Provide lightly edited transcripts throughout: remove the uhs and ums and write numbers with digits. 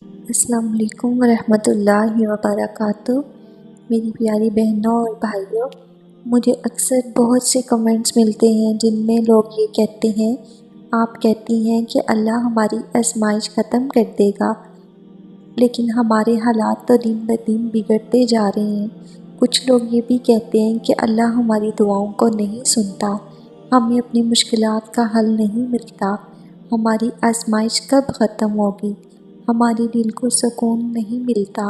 السلام علیکم ورحمۃ اللہ وبرکاتہ۔ میری پیاری بہنوں اور بھائیوں، مجھے اکثر بہت سے کمنٹس ملتے ہیں جن میں لوگ یہ کہتے ہیں، آپ کہتی ہیں کہ اللہ ہماری آزمائش ختم کر دے گا، لیکن ہمارے حالات تو دن بدن بگڑتے جا رہے ہیں۔ کچھ لوگ یہ بھی کہتے ہیں کہ اللہ ہماری دعاؤں کو نہیں سنتا، ہمیں اپنی مشکلات کا حل نہیں ملتا، ہماری آزمائش کب ختم ہوگی، ہمارے دل کو سکون نہیں ملتا۔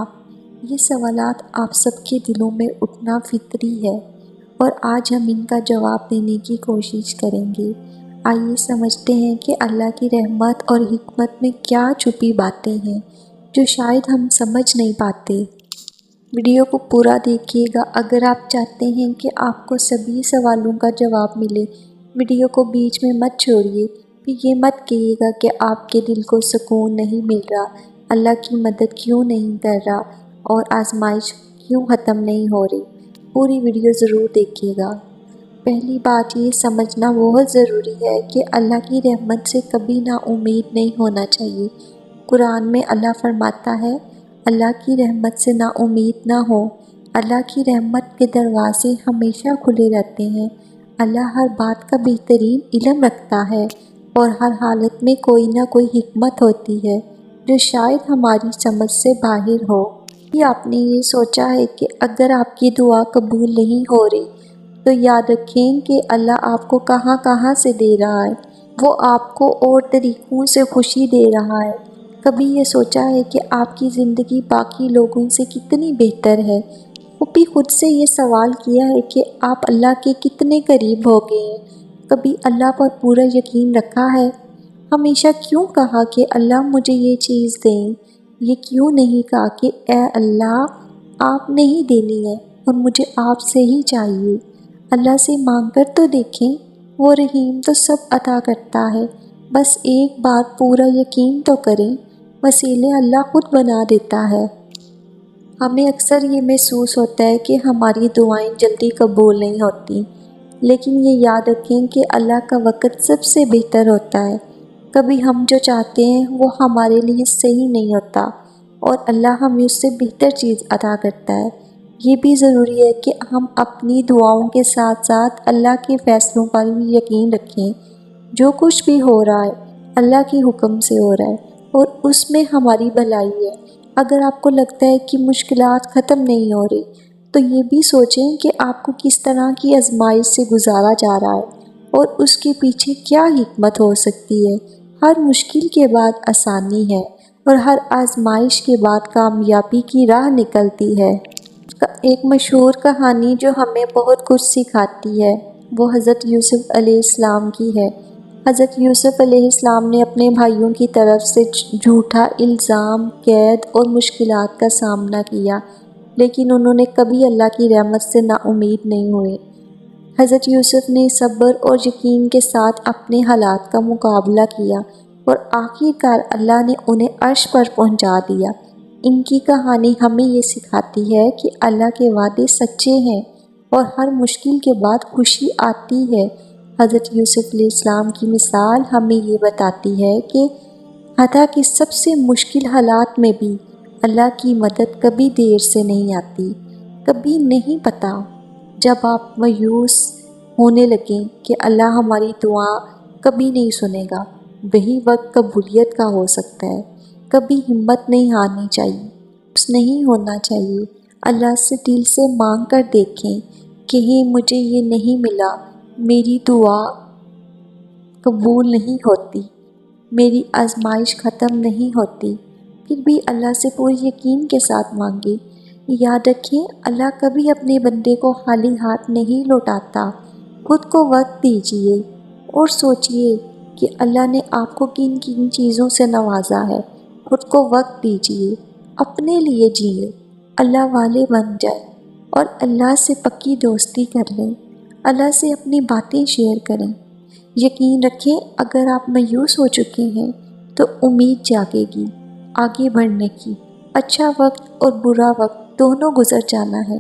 یہ سوالات آپ سب کے دلوں میں اٹھنا فطری ہے، اور آج ہم ان کا جواب دینے کی کوشش کریں گے۔ آئیے سمجھتے ہیں کہ اللہ کی رحمت اور حکمت میں کیا چھپی باتیں ہیں جو شاید ہم سمجھ نہیں پاتے۔ ویڈیو کو پورا دیکھیے گا اگر آپ چاہتے ہیں کہ آپ کو سبھی سوالوں کا جواب ملے۔ ویڈیو کو بیچ میں مت چھوڑیے، پھر یہ مت کہیے گا کہ آپ کے دل کو سکون نہیں مل رہا، اللہ کی مدد کیوں نہیں کر رہا اور آزمائش کیوں ختم نہیں ہو رہی۔ پوری ویڈیو ضرور دیکھیے گا۔ پہلی بات یہ سمجھنا بہت ضروری ہے کہ اللہ کی رحمت سے کبھی نا امید نہیں ہونا چاہیے۔ قرآن میں اللہ فرماتا ہے، اللہ کی رحمت سے نا امید نہ ہو۔ اللہ کی رحمت کے دروازے ہمیشہ کھلے رہتے ہیں۔ اللہ ہر بات کا بہترین علم رکھتا ہے، اور ہر حالت میں کوئی نہ کوئی حکمت ہوتی ہے جو شاید ہماری سمجھ سے باہر ہو۔ کہ آپ نے یہ سوچا ہے کہ اگر آپ کی دعا قبول نہیں ہو رہی تو یاد رکھیں کہ اللہ آپ کو کہاں کہاں سے دے رہا ہے، وہ آپ کو اور طریقوں سے خوشی دے رہا ہے۔ کبھی یہ سوچا ہے کہ آپ کی زندگی باقی لوگوں سے کتنی بہتر ہے؟ کبھی خود سے یہ سوال کیا ہے کہ آپ اللہ کے کتنے قریب ہو گئے ہیں؟ کبھی اللہ پر پورا یقین رکھا ہے؟ ہمیشہ کیوں کہا کہ اللہ مجھے یہ چیز دیں؟ یہ کیوں نہیں کہا کہ اے اللہ آپ نے ہی دینی ہے اور مجھے آپ سے ہی چاہیے؟ اللہ سے مانگ کر تو دیکھیں، وہ رحیم تو سب عطا کرتا ہے، بس ایک بار پورا یقین تو کریں، وسیلے اللہ خود بنا دیتا ہے۔ ہمیں اکثر یہ محسوس ہوتا ہے کہ ہماری دعائیں جلدی قبول نہیں ہوتی، لیکن یہ یاد رکھیں کہ اللہ کا وقت سب سے بہتر ہوتا ہے۔ کبھی ہم جو چاہتے ہیں وہ ہمارے لیے صحیح نہیں ہوتا، اور اللہ ہمیں اس سے بہتر چیز عطا کرتا ہے۔ یہ بھی ضروری ہے کہ ہم اپنی دعاؤں کے ساتھ ساتھ اللہ کے فیصلوں پر بھی یقین رکھیں۔ جو کچھ بھی ہو رہا ہے اللہ کے حکم سے ہو رہا ہے، اور اس میں ہماری بھلائی ہے۔ اگر آپ کو لگتا ہے کہ مشکلات ختم نہیں ہو رہی، تو یہ بھی سوچیں کہ آپ کو کس طرح کی آزمائش سے گزارا جا رہا ہے اور اس کے پیچھے کیا حکمت ہو سکتی ہے۔ ہر مشکل کے بعد آسانی ہے، اور ہر آزمائش کے بعد کامیابی کی راہ نکلتی ہے۔ ایک مشہور کہانی جو ہمیں بہت کچھ سکھاتی ہے وہ حضرت یوسف علیہ السلام کی ہے۔ حضرت یوسف علیہ السلام نے اپنے بھائیوں کی طرف سے جھوٹا الزام، قید اور مشکلات کا سامنا کیا، لیکن انہوں نے کبھی اللہ کی رحمت سے نا امید نہیں ہوئے۔ حضرت یوسف نے صبر اور یقین کے ساتھ اپنے حالات کا مقابلہ کیا، اور آخرکار اللہ نے انہیں عرش پر پہنچا دیا۔ ان کی کہانی ہمیں یہ سکھاتی ہے کہ اللہ کے وعدے سچے ہیں، اور ہر مشکل کے بعد خوشی آتی ہے۔ حضرت یوسف علیہ السلام کی مثال ہمیں یہ بتاتی ہے کہ حتیٰ کہ سب سے مشکل حالات میں بھی اللہ کی مدد کبھی دیر سے نہیں آتی۔ کبھی نہیں پتہ، جب آپ مایوس ہونے لگیں کہ اللہ ہماری دعا کبھی نہیں سنے گا، وہی وقت قبولیت کا ہو سکتا ہے۔ کبھی ہمت نہیں ہارنی چاہیے، مایوس نہیں ہونا چاہیے۔ اللہ سے دل سے مانگ کر دیکھیں، کہیں مجھے یہ نہیں ملا، میری دعا قبول نہیں ہوتی، میری آزمائش ختم نہیں ہوتی، پھر بھی اللہ سے پورے یقین کے ساتھ مانگیں۔ یاد رکھیں، اللہ کبھی اپنے بندے کو خالی ہاتھ نہیں لوٹاتا۔ خود کو وقت دیجیے اور سوچئے کہ اللہ نے آپ کو کن کن چیزوں سے نوازا ہے۔ خود کو وقت دیجیے، اپنے لیے جیئے، اللہ والے بن جائیں، اور اللہ سے پکی دوستی کر لیں۔ اللہ سے اپنی باتیں شیئر کریں۔ یقین رکھیں، اگر آپ مایوس ہو چکے ہیں تو امید جاگے گی آگے بڑھنے کی۔ اچھا وقت اور برا وقت دونوں گزر جانا ہے۔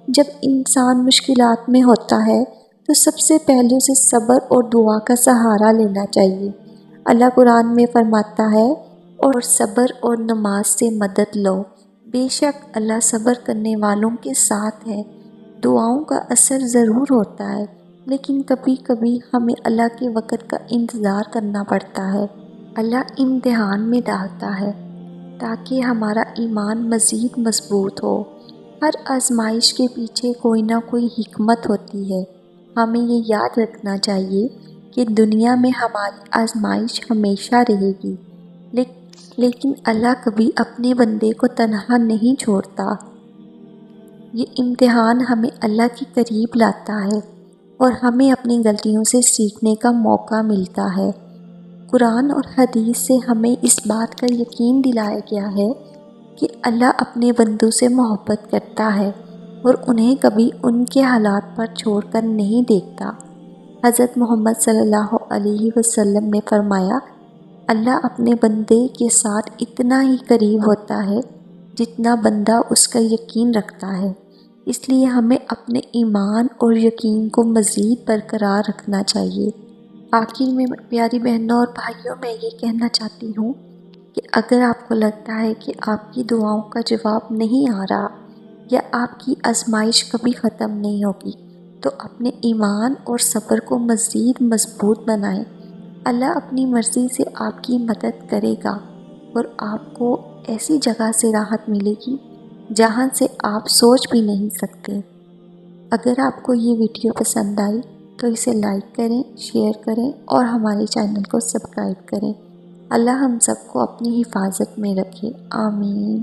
جب انسان مشکلات میں ہوتا ہے تو سب سے پہلے اسے صبر اور دعا کا سہارا لینا چاہیے۔ اللہ قرآن میں فرماتا ہے، اور صبر اور نماز سے مدد لو، بے شک اللہ صبر کرنے والوں کے ساتھ ہے۔ دعاؤں کا اثر ضرور ہوتا ہے، لیکن کبھی کبھی ہمیں اللہ کے وقت کا انتظار کرنا پڑتا ہے۔ اللہ امتحان میں ڈالتا ہے تاکہ ہمارا ایمان مزید مضبوط ہو۔ ہر آزمائش کے پیچھے کوئی نہ کوئی حکمت ہوتی ہے۔ ہمیں یہ یاد رکھنا چاہیے کہ دنیا میں ہماری آزمائش ہمیشہ رہے گی، لیکن اللہ کبھی اپنے بندے کو تنہا نہیں چھوڑتا۔ یہ امتحان ہمیں اللہ کے قریب لاتا ہے اور ہمیں اپنی غلطیوں سے سیکھنے کا موقع ملتا ہے۔ قرآن اور حدیث سے ہمیں اس بات کا یقین دلایا گیا ہے کہ اللہ اپنے بندوں سے محبت کرتا ہے اور انہیں کبھی ان کے حالات پر چھوڑ کر نہیں دیکھتا۔ حضرت محمد صلی اللہ علیہ وسلم نے فرمایا، اللہ اپنے بندے کے ساتھ اتنا ہی قریب ہوتا ہے جتنا بندہ اس کا یقین رکھتا ہے۔ اس لیے ہمیں اپنے ایمان اور یقین کو مزید برقرار رکھنا چاہیے۔ آخر میں پیاری بہنوں اور بھائیوں، میں یہ کہنا چاہتی ہوں کہ اگر آپ کو لگتا ہے کہ آپ کی دعاؤں کا جواب نہیں آ رہا یا آپ کی آزمائش کبھی ختم نہیں ہوگی، تو اپنے ایمان اور صبر کو مزید مضبوط بنائیں۔ اللہ اپنی مرضی سے آپ کی مدد کرے گا اور آپ کو ایسی جگہ سے راحت ملے گی جہاں سے آپ سوچ بھی نہیں سکتے۔ اگر آپ کو یہ ویڈیو پسند آئی تو اسے لائک کریں، شیئر کریں اور ہمارے چینل کو سبسکرائب کریں۔ اللہ ہم سب کو اپنی حفاظت میں رکھے، آمین۔